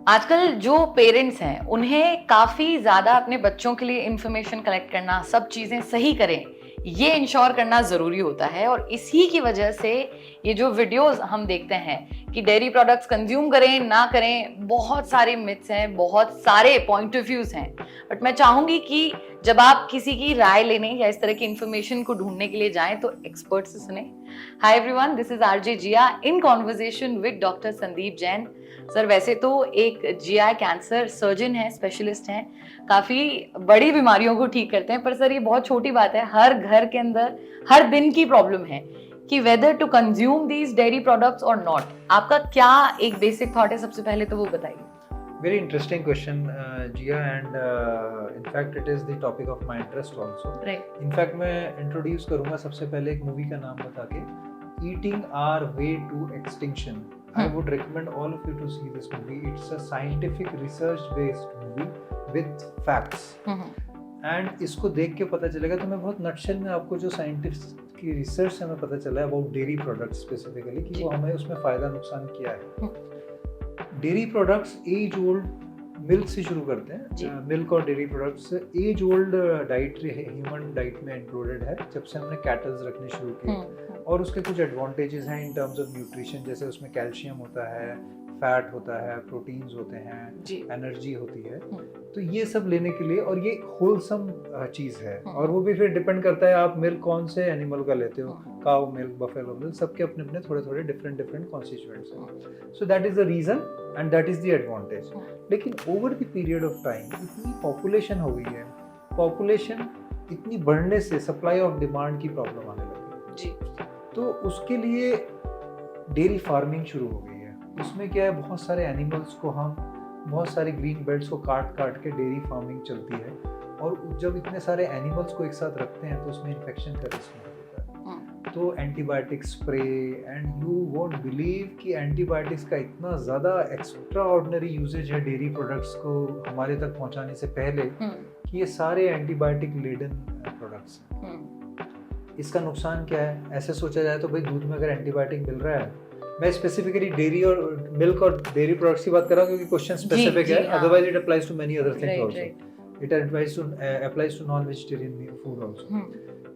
आजकल जो पेरेंट्स हैं उन्हें काफ़ी ज़्यादा अपने बच्चों के लिए इंफॉर्मेशन कलेक्ट करना, सब चीज़ें सही करें, ये इंश्योर करना ज़रूरी होता है। और इसी की वजह से ये जो वीडियोस हम देखते हैं कि डेयरी प्रोडक्ट्स कंज्यूम करें ना करें, बहुत सारे मिथ्स हैं, बहुत सारे पॉइंट ऑफ व्यूज हैं। बट मैं चाहूंगी कि जब आप किसी की राय लेने या इस तरह की इंफॉर्मेशन को ढूंढने के लिए जाएं तो एक्सपर्ट से सुने। Hi everyone, this is RJ Jiya in conversation with doctor Sandeep Jain. Sir वैसे तो एक जीआई कैंसर सर्जन है, स्पेशलिस्ट हैं, काफी बड़ी बीमारियों को ठीक करते हैं। पर सर ये बहुत छोटी बात है, हर घर के अंदर हर दिन की प्रॉब्लम है कि whether to consume these dairy products और नॉट। आपका क्या एक बेसिक थॉट है, सबसे पहले तो वो बताइए। Very interesting question, Jia, and in fact it is the topic of my interest also. Right. In fact मैं introduce करूँगा सबसे पहले एक मूवी का नाम बता के, Eating Our Way to Extinction. I would recommend all of you to see this movie. It's a scientific research based movie with facts. And इसको देख के पता चलेगा तो मैं बहुत नटशेल में आपको जो साइंटिस्ट की रिसर्च से हमें पता चला है अबाउट डेयरी प्रोडक्ट्स स्पेसिफिकली कि वो हमें उसमें फ़ायदा नुकसान क्या है। Dairy products as old milk से शुरू करते हैं। मिल्क और dairy products as old diet human diet में इंक्लूडेड है जब से हमने कैटल्स रखने शुरू किए। और उसके कुछ एडवांटेजेस हैं इन टर्म्स ऑफ न्यूट्रिशन, जैसे उसमें कैल्शियम होता है, फैट होता है, प्रोटीन्स होते हैं, एनर्जी होती है। तो ये सब लेने के लिए, और ये होलसम चीज़ है। और वो भी फिर डिपेंड करता है आप मिल्क कौन से एनिमल का लेते हो, काउ मिल्क, बफेलो मिल्क, सबके अपने अपने थोड़े थोड़े डिफरेंट कॉन्स्टिट्यूएंट्स हैं। So that is the reason and that is the advantage. लेकिन over the period of time इतनी पॉपुलेशन हो गई है, पॉपुलेशन इतनी बढ़ने से सप्लाई ऑफ डिमांड की प्रॉब्लम आने लगी है। तो उसके लिए डेयरी फार्मिंग शुरू हो गई है। उसमें क्या है, बहुत सारे एनिमल्स को हम, बहुत सारे ग्रीन बेल्ट्स को काट के डेयरी फार्मिंग चलती है। और जब इतने सारे एनिमल्स को एक साथ रखते हैं तो उसमें इन्फेक्शन का रिस्क होता है। तो antibiotic spray, and you won't believe कि एंटीबायोटिक्स का इतना ज़्यादा एक्स्ट्रा ऑर्डिनरी यूजेज है डेयरी प्रोडक्ट्स को हमारे तक पहुंचाने से पहले कि ये सारे एंटीबायोटिक लेडन प्रोडक्ट्स हैं। इसका नुकसान क्या है? ऐसे सोचा जाए तो भाई दूध में अगर एंटीबायोटिक मिल रहा है, मैं स्पेसिफिकली डेयरी और मिल्क और डेयरी प्रोडक्ट्स की बात कर रहा हूँ क्योंकि क्वेश्चन स्पेसिफिक है, otherwise it applies to many other things also. It applies to non vegetarian food also.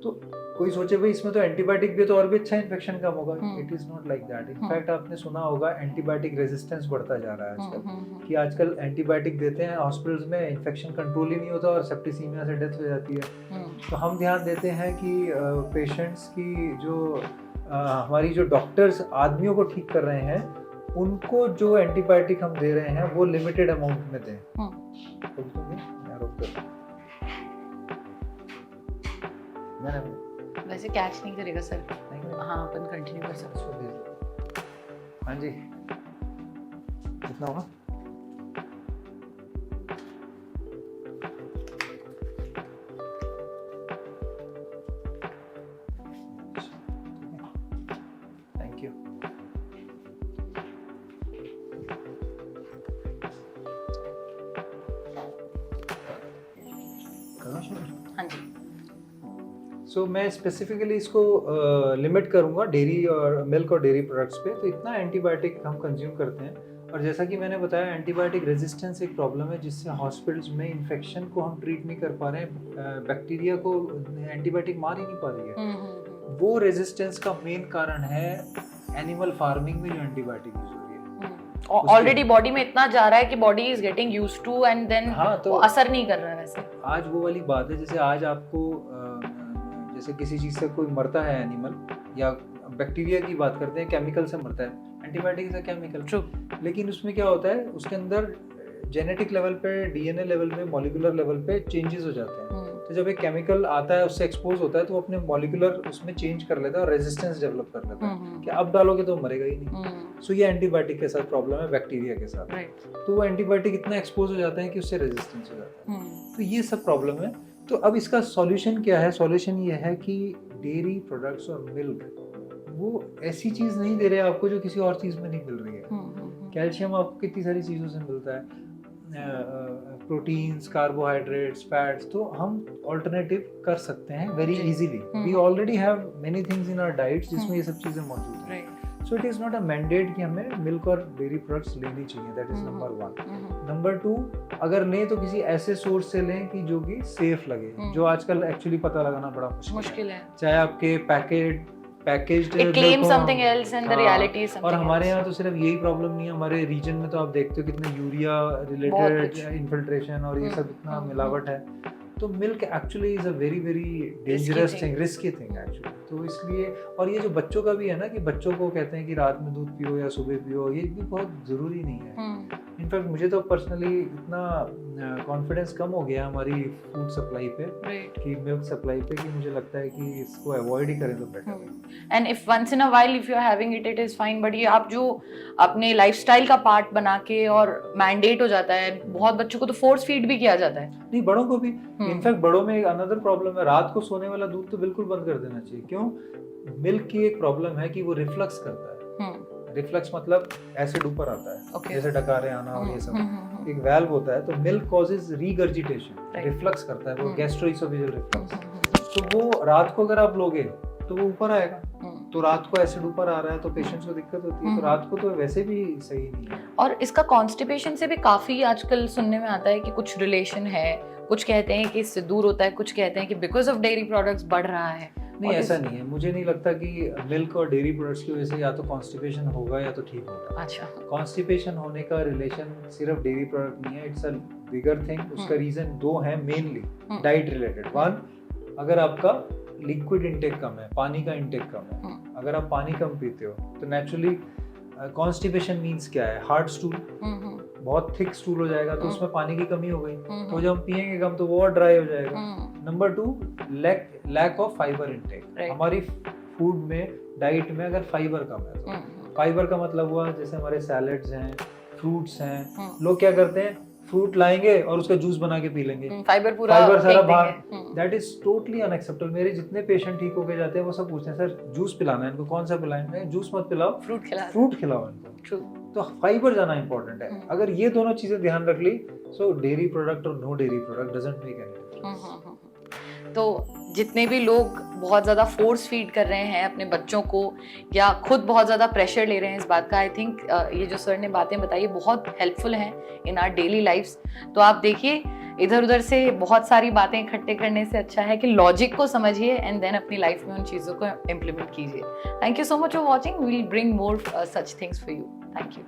तो कोई सोचे भाई इसमें तो एंटीबायोटिक भी तो और भी अच्छा इन्फेक्शन कम होगा। It is not like that. In fact आपने सुना होगा एंटीबायोटिक रेजिस्टेंस बढ़ता जा रहा है आजकल, कि आजकल एंटीबायोटिक देते हैं हॉस्पिटल्स में, इन्फेक्शन कंट्रोल ही नहीं होता और सेप्टिसीमिया से डेथ हो जाती है। तो हम ध्यान देते हैं कि पेशेंट्स की जो हमारी जो डॉक्टर्स आदमियों को ठीक कर रहे हैं, उनको जो एंटीबायोटिक हम दे रहे हैं वो लिमिटेड अमाउंट में दें। वैसे कैच नहीं करेगा सर। हाँ, अपन कंटिन्यू कर सकते हैं। हाँ जी, कितना होगा? Thank you. हाँ जी। सो मैं स्पेसिफिकली इसको लिमिट करूंगा डेयरी और मिल्क और डेयरी प्रोडक्ट्स पे। तो इतना एंटीबायोटिक हम कंज्यूम करते हैं, और जैसा कि मैंने बताया एंटीबायोटिक रेजिस्टेंस एक प्रॉब्लम है जिससे हॉस्पिटल्स में इन्फेक्शन को हम ट्रीट नहीं कर पा रहे हैं, बैक्टीरिया को एंटीबायोटिक मार ही नहीं पा रही है। वो रेजिस्टेंस का मेन कारण है एनिमल फार्मिंग में जो एंटीबायोटिक यूज हो रही है। ऑलरेडी बॉडी में इतना जा रहा है कि body is getting used to and then तो असर नहीं कर रहा है। वैसे आज वो वाली बात है, जैसे आज आपको जैसे किसी चीज़ से कोई मरता है एनिमल, या बैक्टीरिया की बात करते हैं, केमिकल से मरता है, antibiotic is a chemical. True. लेकिन उसमें क्या होता है, उसके अंदर जेनेटिक लेवल पे, डीएनए लेवल पे, मॉलिक्यूलर लेवल पे चेंजेस हो जाते हैं। तो जब एक केमिकल आता है, उससे एक्सपोज होता है, तो वो अपने मॉलिक्यूलर उसमें चेंज कर लेता है और रेजिस्टेंस डेवलप कर लेता है कि अब डालोगे तो मरेगा ही नहीं। सो ये एंटीबायोटिक के साथ प्रॉब्लम है, बैक्टीरिया के साथ। तो वो एंटीबायोटिक इतना एक्सपोज हो जाता है कि उससे रेजिस्टेंस हो जाता है। तो ये सब प्रॉब्लम है। तो अब इसका सॉल्यूशन क्या है? सॉल्यूशन ये है कि डेयरी प्रोडक्ट्स और मिल्क वो ऐसी चीज़ नहीं दे रहे हैं आपको जो किसी और चीज़ में नहीं मिल रही है। कैल्शियम आपको कितनी सारी चीज़ों से मिलता है, प्रोटीन्स, कार्बोहाइड्रेट्स, फैट्स, तो हम ऑल्टरनेटिव कर सकते हैं very easily. We already have many things in our diets जिसमें ये सब चीज़ें मौजूद हैं। So it is not a mandate कि हमें मिल्क और डेयरी प्रोडक्ट्स लेनी चाहिए, दैट इज़ नंबर 1। नंबर 2, अगर लें तो किसी ऐसे सोर्स से लें कि जो कि सेफ लगे, जो आजकल एक्चुअली पता लगाना बड़ा मुश्किल है। चाहे आपके packaged It claims something else and the reality is something और हमारे else. यहाँ तो सिर्फ यही प्रॉब्लम नहीं है, हमारे रीजन में तो आप देखते हो कितने यूरिया रिलेटेड इन्फिल्ट्रेशन और ये सब इतना मिलावट है। तो milk actually is a very very dangerous thing, risky thing actually. तो इसलिए, और ये जो बच्चों का भी है ना कि बच्चों को कहते हैं कि रात में दूध पियो या सुबह पियो, ये भी बहुत ज़रूरी नहीं है। इनफैक्ट मुझे तो पर्सनली इतना कॉन्फिडेंस कम हो गया हमारी फूड सप्लाई पे, कि मिल्क सप्लाई पे, कि मुझे लगता है कि इसको अवॉइड ही करें तो बेटर है। And if once in a while if you are having it is fine, but ये आप जो अपने लाइफस्टाइल का पार्ट बना के और मैंडेट हो जाता है, बहुत बच्चों को तो फोर्स फीड भी किया जाता है। नहीं, बड़ों को भी। इनफैक्ट बड़ों में अनदर प्रॉब्लम है, रात को सोने वाला दूध तो बिल्कुल बंद कर देना चाहिए। क्यों? मिल्क की एक प्रॉब्लम है कि वो रिफ्लक्स करता है। रिफ्लक्स मतलब एसिड ऊपर आता है, जैसे डकारे आना और ये सब, एक वाल्व होता है। तो मिल्क कॉजेज रीगर्जिटेशन, रिफ्लक्स करता है वो, गैस्ट्रोइसोफेजियल रिफ्लक्स। तो वो रात को अगर आप लोगे तो वो ऊपर आएगा। तो रात को एसिड ऊपर आ रहा है तो पेशेंट्स को दिक्कत होती है। तो रात को तो वैसे भी सही नहीं है। और इसका कॉन्स्टिपेशन से भी काफी आजकल सुनने में आता है कि कुछ रिलेशन है, कुछ कहते हैं कि इससे दूर होता है, कुछ कहते हैं कि बिकॉज ऑफ डेयरी प्रोडक्ट्स बढ़ रहा है। नहीं, ऐसा नहीं है। मुझे नहीं लगता कि मिल्क और डेयरी प्रोडक्ट्स की वजह से या तो कॉन्स्टिपेशन होगा या तो ठीक होगा। अच्छा, कॉन्स्टिपेशन होने का रिलेशन सिर्फ डेयरी प्रोडक्ट नहीं है, इट्स अ बिगर थिंग। उसका रीजन 2 है मेनली डाइट रिलेटेड। 1, अगर आपका लिक्विड इंटेक कम है, पानी का इंटेक कम है, अगर आप पानी कम पीते हो तो नेचुरली कॉन्स्टिपेशन मीन्स क्या है? हार्ड स्टूल, बहुत थिक स्टूल हो जाएगा, तो उसमें पानी की कमी हो गई। तो जब हम पिएंगे कम तो वो और ड्राई हो जाएगा। Number 2, lack of fibre intake. हमारी फूड में, डाइट में अगर फाइबर कम है तो फाइबर का मतलब हुआ जैसे हमारे सैलेड्स हैं, फ्रूट्स हैं, लोग क्या करते हैं, फ्रूट लाएंगे और उसका जूस बना के पी लेंगे, फाइबर सारा बाहर। That is totally unacceptable. मेरे जितने पेशेंट ठीक होके जाते हैं वो सब पूछते हैं, सर जूस पिलाना है इनको, कौन सा पिलाएं? जूस मत पिलाओ, फ्रूट खिलाओ इनको। तो फाइबर जाना इंपॉर्टेंट है। अगर ये दोनों चीजें ध्यान रख ली, सो डेयरी प्रोडक्ट और no dairy product doesn't make any difference. तो जितने भी लोग बहुत ज़्यादा फोर्स फीड कर रहे हैं अपने बच्चों को, या खुद बहुत ज़्यादा प्रेशर ले रहे हैं इस बात का, आई थिंक ये जो सर ने बातें बताई बहुत हेल्पफुल हैं इन आवर डेली लाइफ्स। तो आप देखिए, इधर उधर से बहुत सारी बातें इकट्ठे करने से अच्छा है कि लॉजिक को समझिए एंड देन अपनी लाइफ में उन चीज़ों को इम्प्लीमेंट कीजिए। Thank you so much for watching. We will bring more such things for you. Thank you.